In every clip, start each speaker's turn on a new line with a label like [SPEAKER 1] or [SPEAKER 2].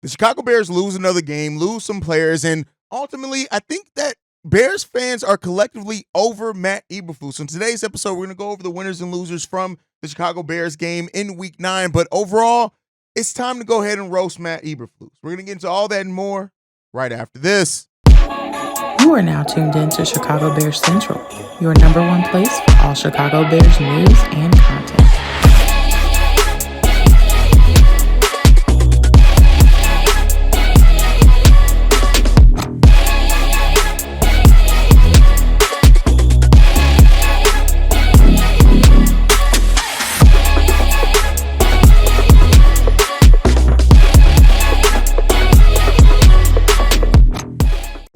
[SPEAKER 1] The Chicago Bears lose another game, lose some players, and ultimately, I think that Bears fans are collectively over Matt Eberflus. So in today's episode, we're going to go over the winners and losers from the Chicago Bears game in Week 9. But overall, it's time to go ahead and roast Matt Eberflus. We're going to get into all that and more right after this.
[SPEAKER 2] You are now tuned in to Chicago Bears Central, your number one place for all Chicago Bears news and content.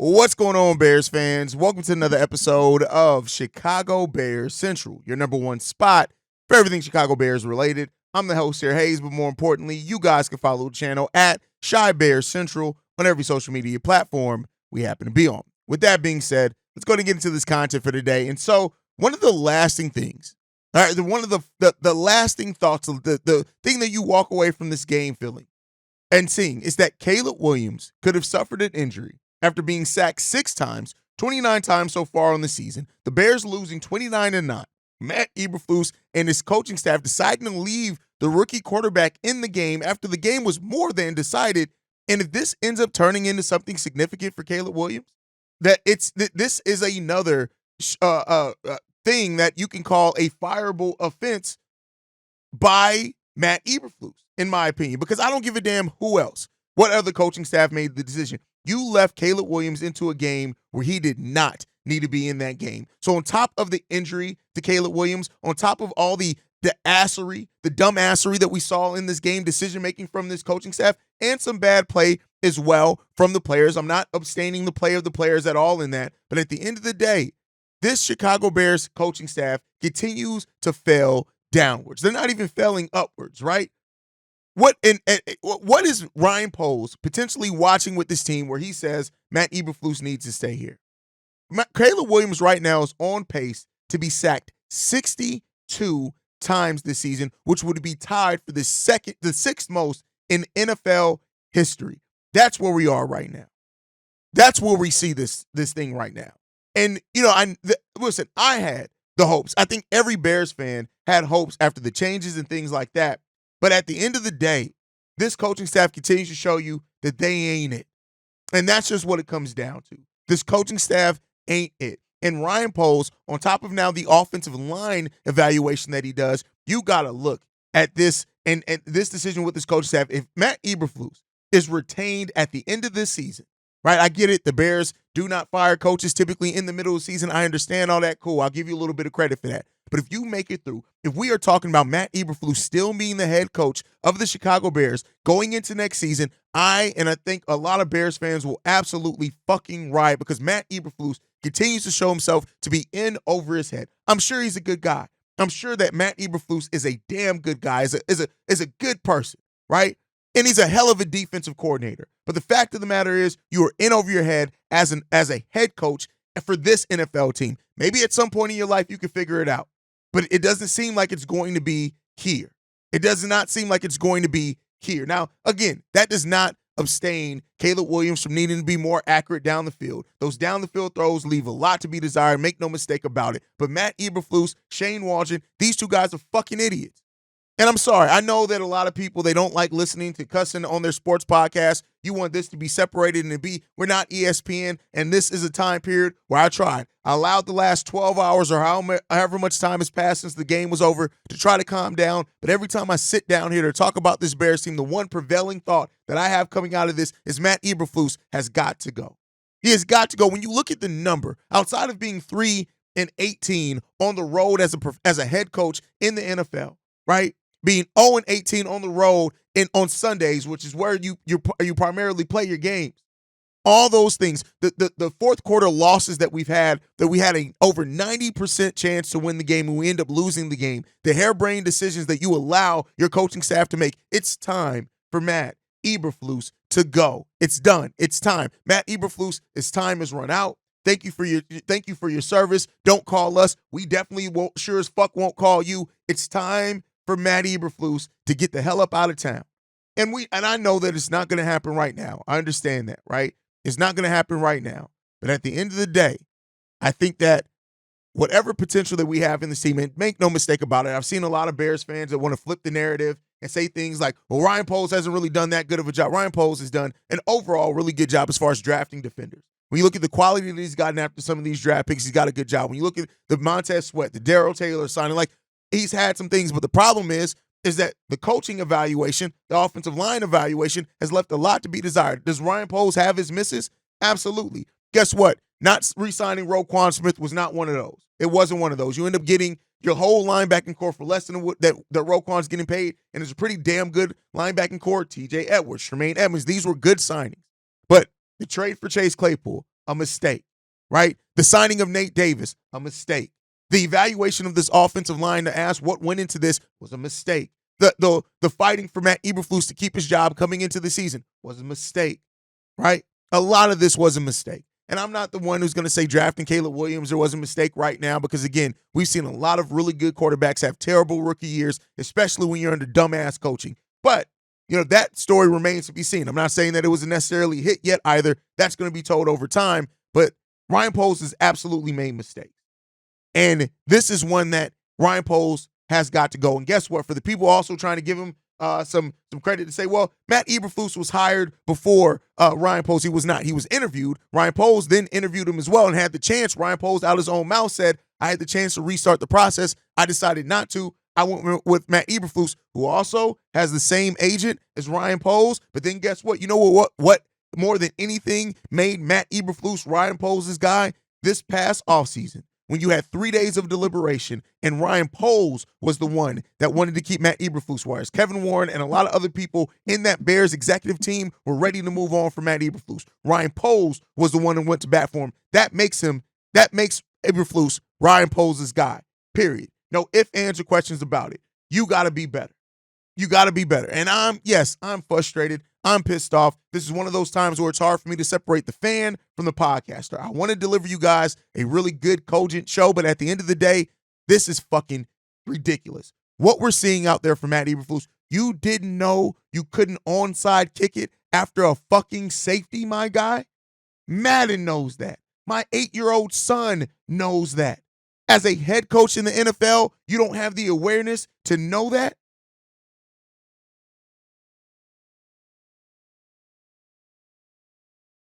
[SPEAKER 1] What's going on, Bears fans? Welcome to another episode of Chicago Bears Central, your number one spot for everything Chicago Bears related. I'm the host here, Haize, but more importantly, you guys can follow the channel at Chi Bears Central on every social media platform we happen to be on. With that being said, let's go and get into this content for today. And so, one of the lasting things, all right, one of the lasting thoughts, the thing that you walk away from this game feeling and seeing is that Caleb Williams could have suffered an injury after being sacked 6 times, 29 times so far on the season. The Bears losing 29-9. Matt Eberflus and his coaching staff deciding to leave the rookie quarterback in the game after the game was more than decided. And if this ends up turning into something significant for Caleb Williams, this is another thing that you can call a fireable offense by Matt Eberflus, in my opinion, because I don't give a damn who else, what other coaching staff made the decision. You left Caleb Williams into a game where he did not need to be in that game. So on top of the injury to Caleb Williams, on top of all the assery, the dumbassery that we saw in this game, decision-making from this coaching staff, and some bad play as well from the players. I'm not abstaining the play of the players at all in that. But at the end of the day, this Chicago Bears coaching staff continues to fail downwards. They're not even failing upwards, right? What is Ryan Poles potentially watching with this team where he says Matt Eberflus needs to stay here? Caleb Williams right now is on pace to be sacked 62 times this season, which would be tied for the sixth most in NFL history. That's where we are right now. That's where we see this thing right now. And listen, I had the hopes. I think every Bears fan had hopes after the changes and things like that. But at the end of the day, this coaching staff continues to show you that they ain't it. And that's just what it comes down to. This coaching staff ain't it. And Ryan Poles, on top of now the offensive line evaluation that he does, you got to look at this and this decision with this coaching staff. If Matt Eberflus is retained at the end of this season, right? I get it. The Bears do not fire coaches typically in the middle of the season. I understand all that. Cool. I'll give you a little bit of credit for that. But if you make it through, if we are talking about Matt Eberflus still being the head coach of the Chicago Bears going into next season, I think a lot of Bears fans will absolutely fucking riot because Matt Eberflus continues to show himself to be in over his head. I'm sure he's a good guy. I'm sure that Matt Eberflus is a damn good guy, is a good person, right? And he's a hell of a defensive coordinator. But the fact of the matter is you are in over your head as a head coach for this NFL team. Maybe at some point in your life you can figure it out. But it doesn't seem like it's going to be here. It does not seem like it's going to be here. Now, again, that does not abstain Caleb Williams from needing to be more accurate down the field. Those down the field throws leave a lot to be desired. Make no mistake about it. But Matt Eberflus, Shane Waldron, these two guys are fucking idiots. And I'm sorry. I know that a lot of people, they don't like listening to cussing on their sports podcast. You want this to be separated and we're not ESPN. And this is a time period where I tried. I allowed the last 12 hours or however much time has passed since the game was over to try to calm down. But every time I sit down here to talk about this Bears team, the one prevailing thought that I have coming out of this is Matt Eberflus has got to go. He has got to go. When you look at the number, outside of being 3-18 on the road as a head coach in the NFL, right? Being 0-18 on the road and on Sundays, which is where you primarily play your games. All those things, the fourth quarter losses that we had an over 90% chance to win the game and we end up losing the game. The harebrained decisions that you allow your coaching staff to make. It's time for Matt Eberflus to go. It's done. It's time. Matt Eberflus, his time has run out. Thank you for your service. Don't call us. We definitely won't, sure as fuck won't call you. It's time for Matt Eberflus to get the hell up out of town. And I know that it's not going to happen right now. I understand that, right? It's not going to happen right now. But at the end of the day, I think that whatever potential that we have in this team, and make no mistake about it, I've seen a lot of Bears fans that want to flip the narrative and say things like, well, Ryan Poles hasn't really done that good of a job. Ryan Poles has done an overall really good job as far as drafting defenders. When you look at the quality that he's gotten after some of these draft picks, he's got a good job. When you look at the Montez Sweat, the Darrell Taylor signing, like, he's had some things, but the problem is that the coaching evaluation, the offensive line evaluation has left a lot to be desired. Does Ryan Poles have his misses? Absolutely. Guess what? Not re-signing Roquan Smith was not one of those. It wasn't one of those. You end up getting your whole linebacking core for less than what that Roquan's getting paid, and it's a pretty damn good linebacking core. T.J. Edwards, Tremaine Edmonds, these were good signings. But the trade for Chase Claypool, a mistake, right? The signing of Nate Davis, a mistake. The evaluation of this offensive line to ask what went into this was a mistake. The fighting for Matt Eberflus to keep his job coming into the season was a mistake, right? A lot of this was a mistake. And I'm not the one who's going to say drafting Caleb Williams was a mistake right now because, again, we've seen a lot of really good quarterbacks have terrible rookie years, especially when you're under dumbass coaching. But, that story remains to be seen. I'm not saying that it was necessarily hit yet either. That's going to be told over time. But Ryan Poles has absolutely made mistakes. And this is one that Ryan Poles has got to go. And guess what? For the people also trying to give him some credit to say, well, Matt Eberflus was hired before Ryan Poles. He was not. He was interviewed. Ryan Poles then interviewed him as well and had the chance. Ryan Poles, out his own mouth, said, I had the chance to restart the process. I decided not to. I went with Matt Eberflus, who also has the same agent as Ryan Poles. But then guess what? You know what more than anything made Matt Eberflus Ryan Poles' guy this past offseason? When you had 3 days of deliberation and Ryan Poles was the one that wanted to keep Matt Eberflus, whereas Kevin Warren and a lot of other people in that Bears executive team were ready to move on from Matt Eberflus. Ryan Poles was the one who went to bat for him. That makes Eberflus Ryan Poles' guy, period. No ifs, ands, or questions about it. You got to be better. You got to be better. And I'm frustrated. I'm pissed off. This is one of those times where it's hard for me to separate the fan from the podcaster. I want to deliver you guys a really good, cogent show, but at the end of the day, this is fucking ridiculous. What we're seeing out there from Matt Eberflus, you didn't know you couldn't onside kick it after a fucking safety, my guy? Madden knows that. My 8-year-old son knows that. As a head coach in the NFL, you don't have the awareness to know that?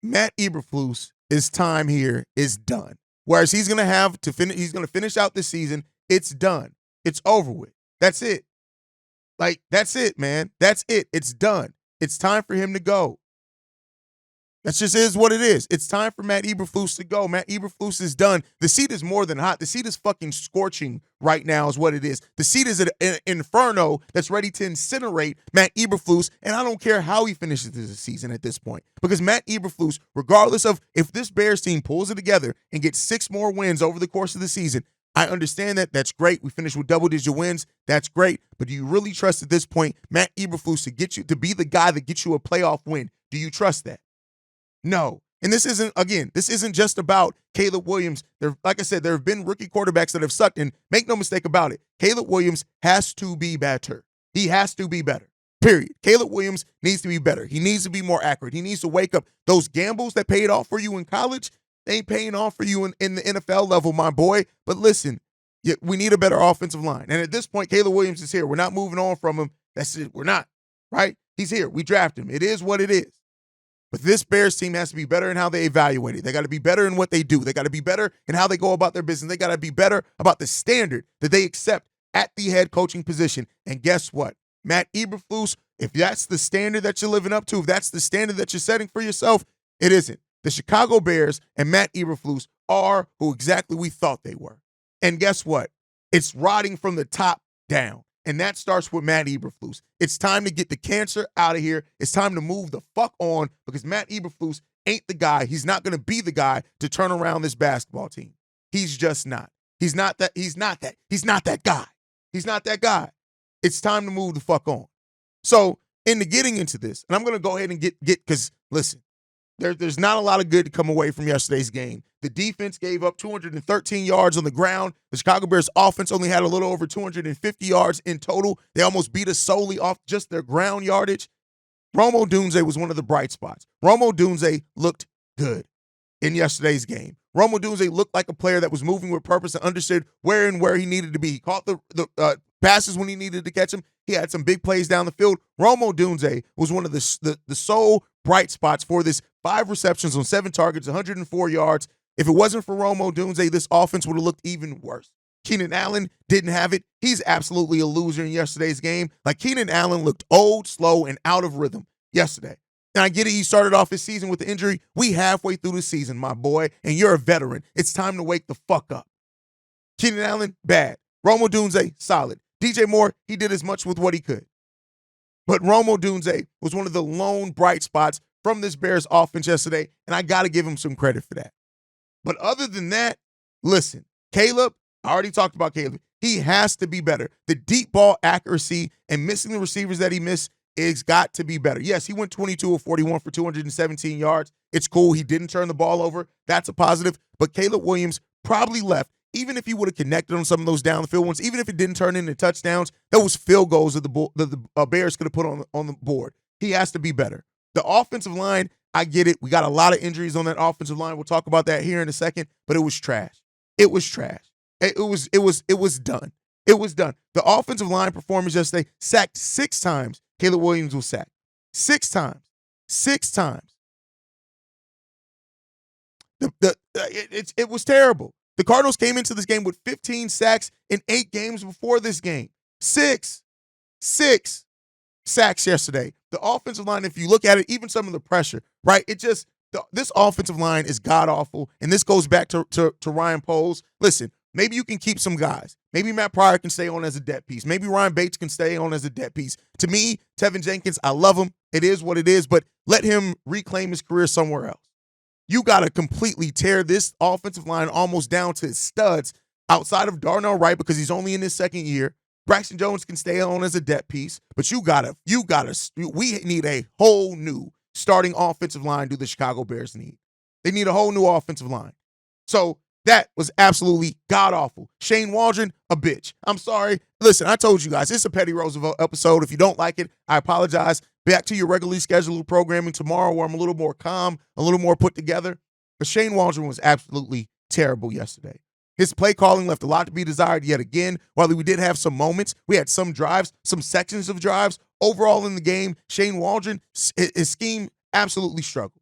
[SPEAKER 1] Matt Eberflus, his time here is done. Whereas he's going to finish out this season. It's done. It's over with. That's it. Like, that's it, man. That's it. It's done. It's time for him to go. That just is what it is. It's time for Matt Eberflus to go. Matt Eberflus is done. The seat is more than hot. The seat is fucking scorching right now is what it is. The seat is an inferno that's ready to incinerate Matt Eberflus, and I don't care how he finishes this season at this point. Because Matt Eberflus, regardless of if this Bears team pulls it together and gets 6 more wins over the course of the season, I understand that. That's great. We finished with double-digit wins. That's great. But do you really trust at this point Matt Eberflus to be the guy that gets you a playoff win? Do you trust that? No. And this isn't just about Caleb Williams. Like I said, there have been rookie quarterbacks that have sucked, and make no mistake about it, Caleb Williams has to be better. He has to be better, period. Caleb Williams needs to be better. He needs to be more accurate. He needs to wake up. Those gambles that paid off for you in college, they ain't paying off for you in the NFL level, my boy. But listen, we need a better offensive line. And at this point, Caleb Williams is here. We're not moving on from him. That's it. We're not, right? He's here. We draft him. It is what it is. But this Bears team has to be better in how they evaluate it. They got to be better in what they do. They got to be better in how they go about their business. They got to be better about the standard that they accept at the head coaching position. And guess what? Matt Eberflus, if that's the standard that you're living up to, if that's the standard that you're setting for yourself, it isn't. The Chicago Bears and Matt Eberflus are who exactly we thought they were. And guess what? It's rotting from the top down. And that starts with Matt Eberflus. It's time to get the cancer out of here. It's time to move the fuck on because Matt Eberflus ain't the guy. He's not going to be the guy to turn around this basketball team. He's just not. He's not that guy. He's not that guy. It's time to move the fuck on. So, getting into this, and I'm going to go ahead and get because, listen, there's not a lot of good to come away from yesterday's game. The defense gave up 213 yards on the ground. The Chicago Bears offense only had a little over 250 yards in total. They almost beat us solely off just their ground yardage. Rome Odunze was one of the bright spots. Rome Odunze looked good in yesterday's game. Rome Odunze looked like a player that was moving with purpose and understood where he needed to be. He caught the passes when he needed to catch them. He had some big plays down the field. Rome Odunze was one of the sole bright spots for this 5 receptions on 7 targets, 104 yards. If it wasn't for Rome Odunze, this offense would have looked even worse. Keenan Allen didn't have it. He's absolutely a loser in yesterday's game. Like, Keenan Allen looked old, slow, and out of rhythm yesterday. And I get it, he started off his season with the injury. We halfway through the season, my boy, and you're a veteran. It's time to wake the fuck up. Keenan Allen, bad. Rome Odunze, solid. DJ Moore, he did as much with what he could. But Rome Odunze was one of the lone bright spots from this Bears offense yesterday, and I got to give him some credit for that. But other than that, listen, Caleb, I already talked about Caleb. He has to be better. The deep ball accuracy and missing the receivers that he missed is got to be better. Yes, he went 22 of 41 for 217 yards. It's cool. He didn't turn the ball over. That's a positive. But Caleb Williams probably left. Even if he would have connected on some of those down the field ones, even if it didn't turn into touchdowns, those field goals that the Bears could have put on the board. He has to be better. The offensive line, I get it. We got a lot of injuries on that offensive line. We'll talk about that here in a second, but it was trash. It was trash. It was done. It was done. The offensive line performance yesterday, sacked 6 times. Caleb Williams was sacked 6 times. 6 times. It was terrible. The Cardinals came into this game with 15 sacks in 8 games before this game. 6 sacks yesterday. The offensive line, if you look at it, even some of the pressure, right? This offensive line is god-awful, and this goes back to Ryan Poles. Listen, maybe you can keep some guys. Maybe Matt Pryor can stay on as a depth piece. Maybe Ryan Bates can stay on as a depth piece. To me, Tevin Jenkins, I love him. It is what it is, but let him reclaim his career somewhere else. You got to completely tear this offensive line almost down to its studs outside of Darnell Wright because he's only in his 2nd year. Braxton Jones can stay on as a depth piece, but we need a whole new starting offensive line do the Chicago Bears need. They need a whole new offensive line. So that was absolutely god-awful. Shane Waldron, a bitch. I'm sorry. Listen, I told you guys, it's a Petty Roosevelt episode. If you don't like it, I apologize. Back to your regularly scheduled programming tomorrow where I'm a little more calm, a little more put together. But Shane Waldron was absolutely terrible yesterday. His play calling left a lot to be desired yet again. While we did have some moments, we had some drives, some sections of drives. Overall in the game, Shane Waldron, his scheme absolutely struggled.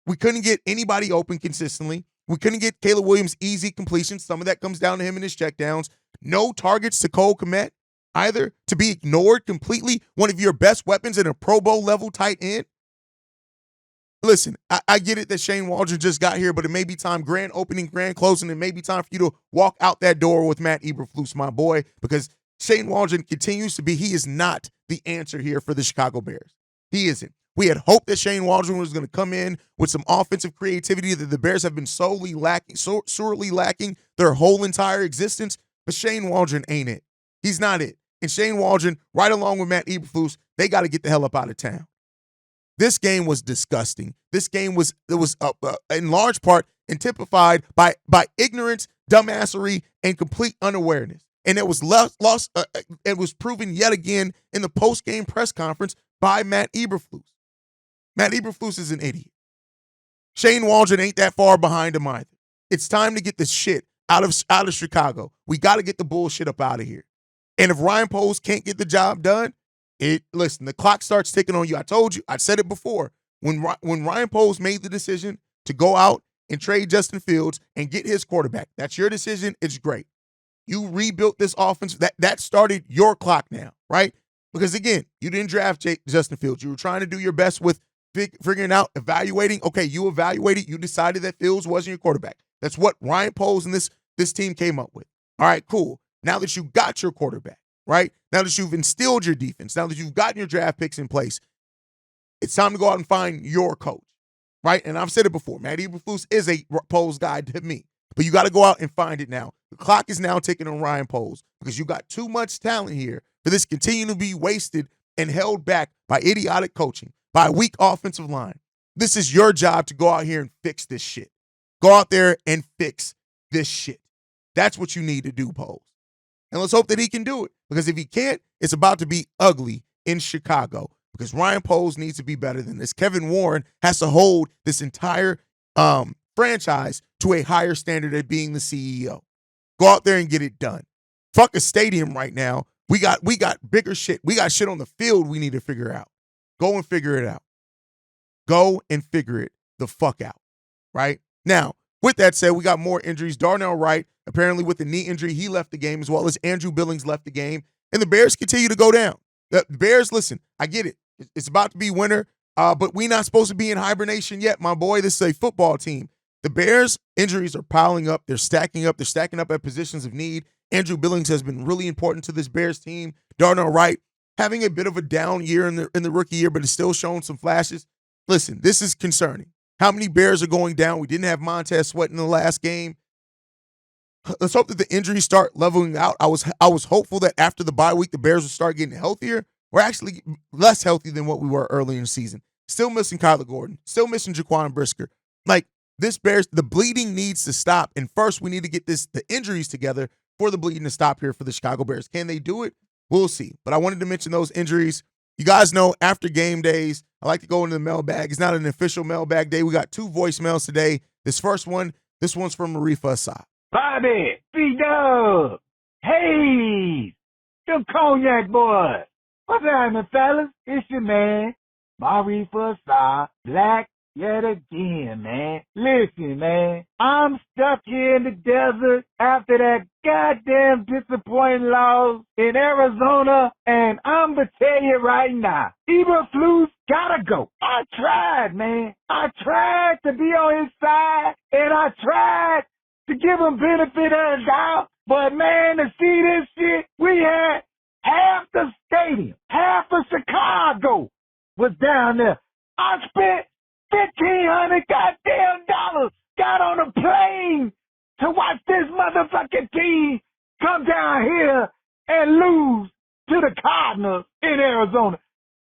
[SPEAKER 1] We couldn't get anybody open consistently. We couldn't get Caleb Williams easy completions. Some of that comes down to him and his checkdowns. No targets to Cole Kmet either, to be ignored completely. One of your best weapons in a Pro Bowl level tight end. Listen, I get it that Shane Waldron just got here, but it may be time, grand opening, grand closing, it may be time for you to walk out that door with Matt Eberflus, my boy, because Shane Waldron continues to be, he is not the answer here for the Chicago Bears. He isn't. We had hoped that Shane Waldron was going to come in with some offensive creativity that the Bears have been sorely lacking their whole entire existence, but Shane Waldron ain't it. He's not it. And Shane Waldron, right along with Matt Eberflus, they got to get the hell up out of town. This game was disgusting. This game was in large part typified by ignorance, dumbassery, and complete unawareness. And it was lost. It was proven yet again in the post-game press conference by Matt Eberflus. Matt Eberflus is an idiot. Shane Waldron ain't that far behind him either. It's time to get this shit out of Chicago. We got to get the bullshit up out of here. And if Ryan Poles can't get the job done, listen, the clock starts ticking on you. I told you, I said it before. When Ryan Poles made the decision to go out and trade Justin Fields and get his quarterback, that's your decision. It's great. You rebuilt this offense. That started your clock now, right? Because again, you didn't draft Justin Fields. You were trying to do your best with figuring out, evaluating. Okay, you evaluated. You decided that Fields wasn't your quarterback. That's what Ryan Poles and this team came up with. All right, cool. Now that you got your quarterback, right? Now that you've instilled your defense, now that you've gotten your draft picks in place, it's time to go out and find your coach, right? And I've said it before. Matt Eberflus is a Poles guy to me, but you got to go out and find it now. The clock is now ticking on Ryan Poles because you got too much talent here for this continue to be wasted and held back by idiotic coaching, by a weak offensive line. This is your job to go out here and fix this shit. Go out there and fix this shit. That's what you need to do, Poles. And let's hope that he can do it, because if he can't, it's about to be ugly in Chicago. because Ryan Poles needs to be better than this. Kevin Warren has to hold this entire franchise to a higher standard of being the CEO. Go out there and get it done. Fuck a stadium right now. We got bigger shit. We got shit on the field we need to figure out. Go and figure it out. Go and figure it the fuck out. Right? Now, with that said, we got more injuries. Darnell Wright, apparently with a knee injury, he left the game, as well as Andrew Billings left the game. And the Bears continue to go down. The Bears, listen, I get it. It's about to be winter, but we not supposed to be in hibernation yet, my boy. This is a football team. The Bears' injuries are piling up. They're stacking up. They're stacking up at positions of need. Andrew Billings has been really important to this Bears team. Darnell Wright having a bit of a down year in the rookie year, but is still showing some flashes. Listen, this is concerning. How many Bears are going down? We didn't have Montez Sweat in the last game. Let's hope that the injuries start leveling out. I was hopeful that after the bye week, the Bears would start getting healthier. We're actually less healthy than what we were early in the season. Still missing Kyler Gordon. Still missing Jaquan Brisker. Like, this Bears, the bleeding needs to stop. And first, we need to get the injuries together for the bleeding to stop here for the Chicago Bears. Can they do it? We'll see. But I wanted to mention those injuries. You guys know, after game days, I like to go into the mailbag. It's not an official mailbag day. We got 2 voicemails today. This one's from Marifa Assad.
[SPEAKER 3] Bobby, B-Dub, Haize, them cognac boys. What's happening, fellas? It's your man, Marifa Assad, black yet again, man. Listen, man, I'm stuck here in the desert after that goddamn disappointing loss in Arizona, and I'm gonna tell you right now, Eberflus gotta go. I tried, man. I tried to be on his side, and I tried to give him benefit of the doubt, but man, to see this shit, we had half the stadium, half of Chicago was down there. I spent $1,500 goddamn dollars, got on a plane to watch this motherfucking team come down here and lose to the Cardinals in Arizona.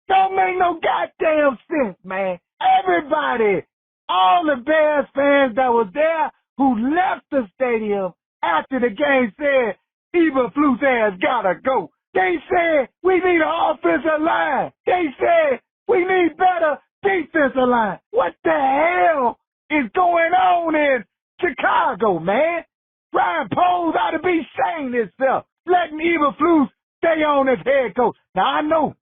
[SPEAKER 3] Don't make no goddamn sense, man. Everybody, all the Bears fans that was there who left the stadium after the game said, Eberflus ass gotta go. They said, we need an offensive line. They said, we need better defensive line. What the hell is going on in Chicago, man? Ryan Poles ought to be saying himself, letting Eberflus stay on as head coach. Now,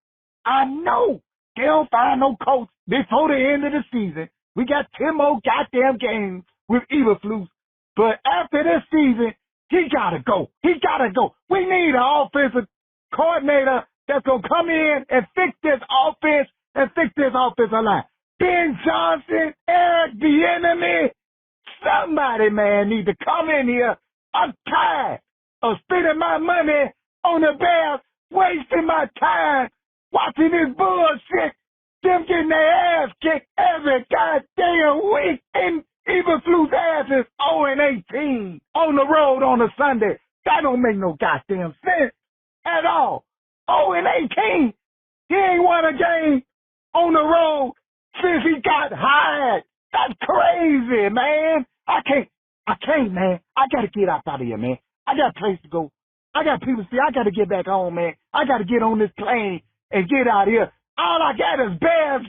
[SPEAKER 3] I know they don't find no coach before the end of the season. We got 10 more goddamn games with Eberflus. But after this season, he gotta go. He gotta go. We need an offensive coordinator that's gonna come in and fix this offense and fix this offensive line. Ben Johnson, Eric Bieniemy, somebody, man, need to come in here. I'm tired of spending my money on the Bears, wasting my time watching this bullshit, them getting their ass kicked every goddamn week, and Eberflus ass is 0-18 on the road on a Sunday. That don't make no goddamn sense at all. 0-18. He ain't won a game on the road since he got hired. That's crazy, man. I can't, man. I gotta get out of here, man. I got a place to go. I got people to see. I gotta get back home, man. I gotta get on this plane and get out of here. All I got is Bears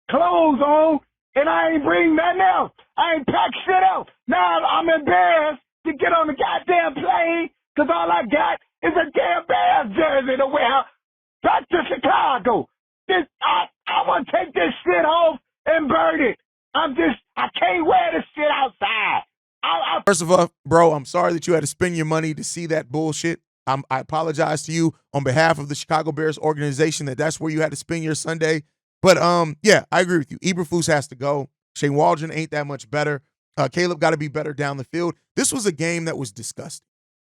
[SPEAKER 3] clothes on, and I ain't bring nothing else. I ain't packed shit else. Now I'm embarrassed to get on the goddamn plane because all I got is a damn Bears jersey to wear back to Chicago. I want to take this shit off and burn it. I can't wear this shit outside.
[SPEAKER 1] First of all, bro, I'm sorry that you had to spend your money to see that bullshit. I apologize to you on behalf of the Chicago Bears organization that's where you had to spend your Sunday. But yeah, I agree with you. Eberflus has to go. Shane Waldron ain't that much better. Caleb got to be better down the field. This was a game that was disgusting,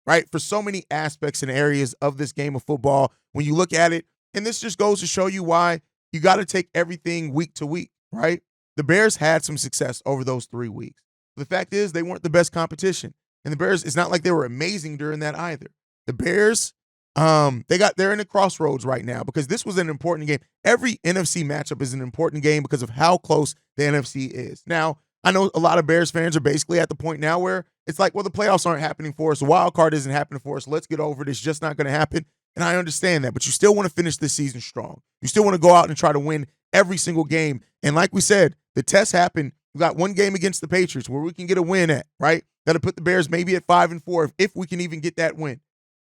[SPEAKER 1] right? For so many aspects and areas of this game of football, when you look at it, and this just goes to show you why you got to take everything week to week, right? The Bears had some success over those 3 weeks. The fact is they weren't the best competition. And the Bears, it's not like they were amazing during that either. The Bears, they're in a crossroads right now because this was an important game. Every NFC matchup is an important game because of how close the NFC is. Now, I know a lot of Bears fans are basically at the point now where it's like, well, the playoffs aren't happening for us. The wild card isn't happening for us. Let's get over it. It's just not going to happen. And I understand that, but you still want to finish this season strong. You still want to go out and try to win every single game. And like we said, the test happened. We got one game against the Patriots where we can get a win at, right? That'll put the Bears maybe at 5-4 if we can even get that win.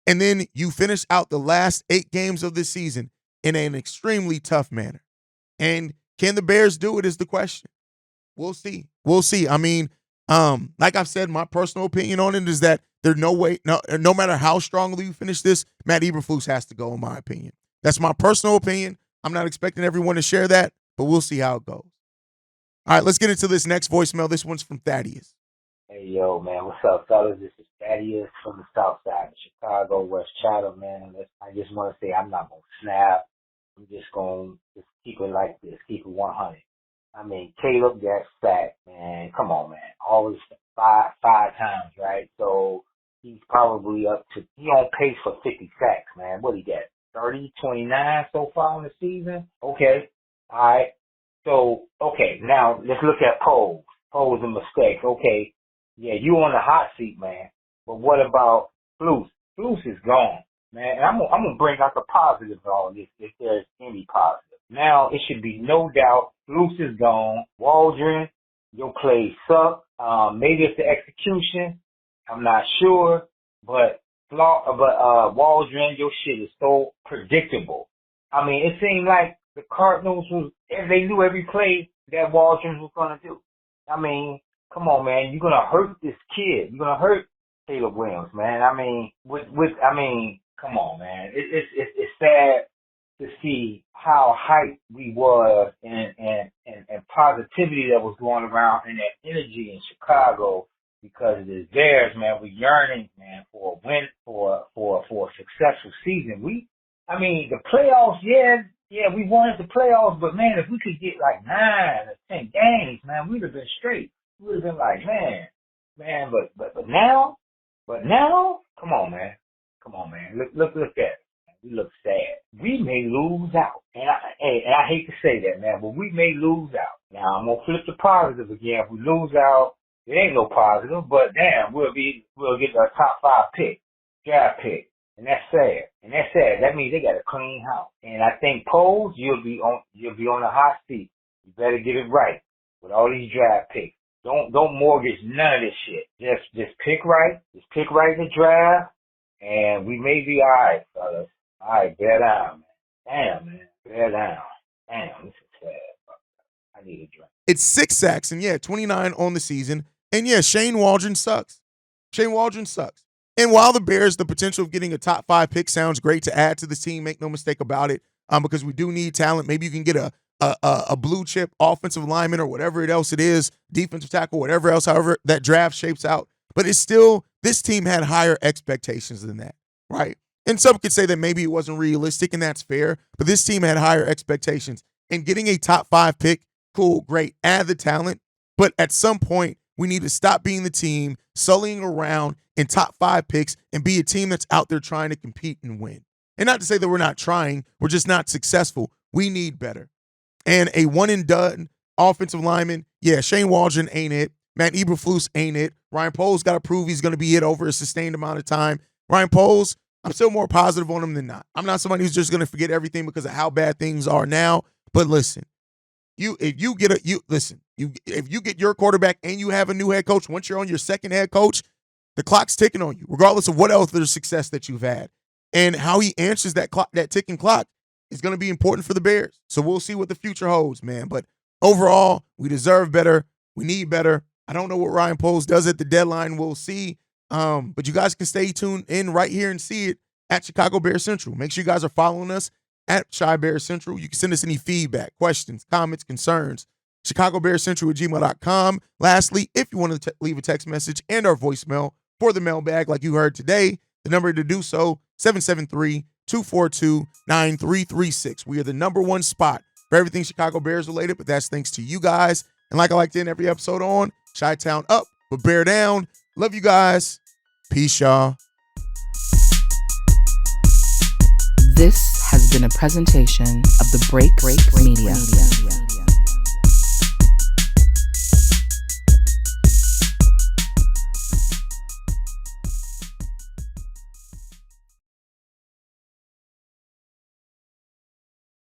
[SPEAKER 1] And then you finish out the last 8 games of this season in an extremely tough manner. And can the Bears do it is the question. We'll see. We'll see. I mean, like I've said, my personal opinion on it is that there's no way, no matter how strongly you finish this, Matt Eberflus has to go, in my opinion. That's my personal opinion. I'm not expecting everyone to share that, but we'll see how it goes. All right, let's get into this next voicemail. This one's from Thaddeus.
[SPEAKER 4] Hey, yo, man, what's up, fellas? This is Thaddeus from the south side of Chicago, West Chatham, man. I just want to say I'm not going to snap. I'm just going to keep it like this, keep it 100. I mean, Caleb got sacked, man. Come on, man. Always five times, right? So he's probably he on pace for 50 sacks, man. What he got? 30, 29 so far in the season? Okay. All right. So, okay, now let's look at polls. Polls and mistakes. Okay. Yeah, you on the hot seat, man. But what about Flus? Flus is gone, man. And I'm gonna bring out the positive of all this, if there's any positive. Now, it should be no doubt, Flus is gone. Waldron, your plays suck. Maybe it's the execution. I'm not sure. But Waldron, your shit is so predictable. I mean, it seemed like the Cardinals they knew every play that Waldron was gonna do. I mean, come on, man. You're gonna hurt this kid. You're gonna hurt Caleb Williams, man. I mean, come on, man. It's sad to see how hyped we was and positivity that was going around and that energy in Chicago because of the Bears, man. We're yearning, man, for a win, for a successful season. The playoffs, yeah, we wanted the playoffs, but man, if we could get like 9 or 10 games, man, we'd have been straight. We would have been like, man, but now, come on, man. Look at it. We look sad. We may lose out. And I hate to say that, man, but we may lose out. Now, I'm going to flip the positive again. If we lose out, it ain't no positive, but damn, we'll get a top 5 pick, draft pick. And that's sad. That means they got a clean house. And I think Poles, you'll be on the hot seat. You better get it right with all these draft picks. Don't mortgage none of this shit. Just pick right. Just pick right in the draft, and we may be all right, fellas. All right, bear down, man. Damn, man. Bear down. Damn, this is sad. I need a drink.
[SPEAKER 1] It's 6 sacks, and 29 on the season. And Shane Waldron sucks. And while the Bears, the potential of getting a top 5 pick sounds great to add to the team, make no mistake about it, because we do need talent. Maybe you can get a blue chip offensive lineman or whatever else it is, defensive tackle, whatever else, however that draft shapes out. But it's still, this team had higher expectations than that, right? And some could say that maybe it wasn't realistic, and that's fair. But this team had higher expectations. And getting a top 5 pick, cool, great, add the talent. But at some point, we need to stop being the team sullying around in top 5 picks and be a team that's out there trying to compete and win. And not to say that we're not trying, we're just not successful. We need better. And a one-and-done offensive lineman, Shane Waldron ain't it. Matt Eberflus ain't it. Ryan Poles got to prove he's going to be it over a sustained amount of time. Ryan Poles, I'm still more positive on him than not. I'm not somebody who's just going to forget everything because of how bad things are now. But listen, if you get your quarterback and you have a new head coach, once you're on your second head coach, the clock's ticking on you, regardless of what else there's success that you've had. And how he answers that clock, that ticking clock, is going to be important for the Bears. So we'll see what the future holds, man. But overall, we deserve better. We need better. I don't know what Ryan Poles does at the deadline. We'll see. But you guys can stay tuned in right here and see it at Chicago Bears Central. Make sure you guys are following us at Chi Bears Central. You can send us any feedback, questions, comments, concerns. ChicagoBearsCentral@gmail.com. Lastly, if you want to leave a text message and our voicemail for the mailbag like you heard today, the number to do so, 773-242-9336. We are the #1 spot for everything Chicago Bears related, but that's thanks to you guys. And like I like to end every episode on, Chi-Town up, but bear down. Love you guys. Peace, y'all.
[SPEAKER 2] This has been a presentation of the Break Media.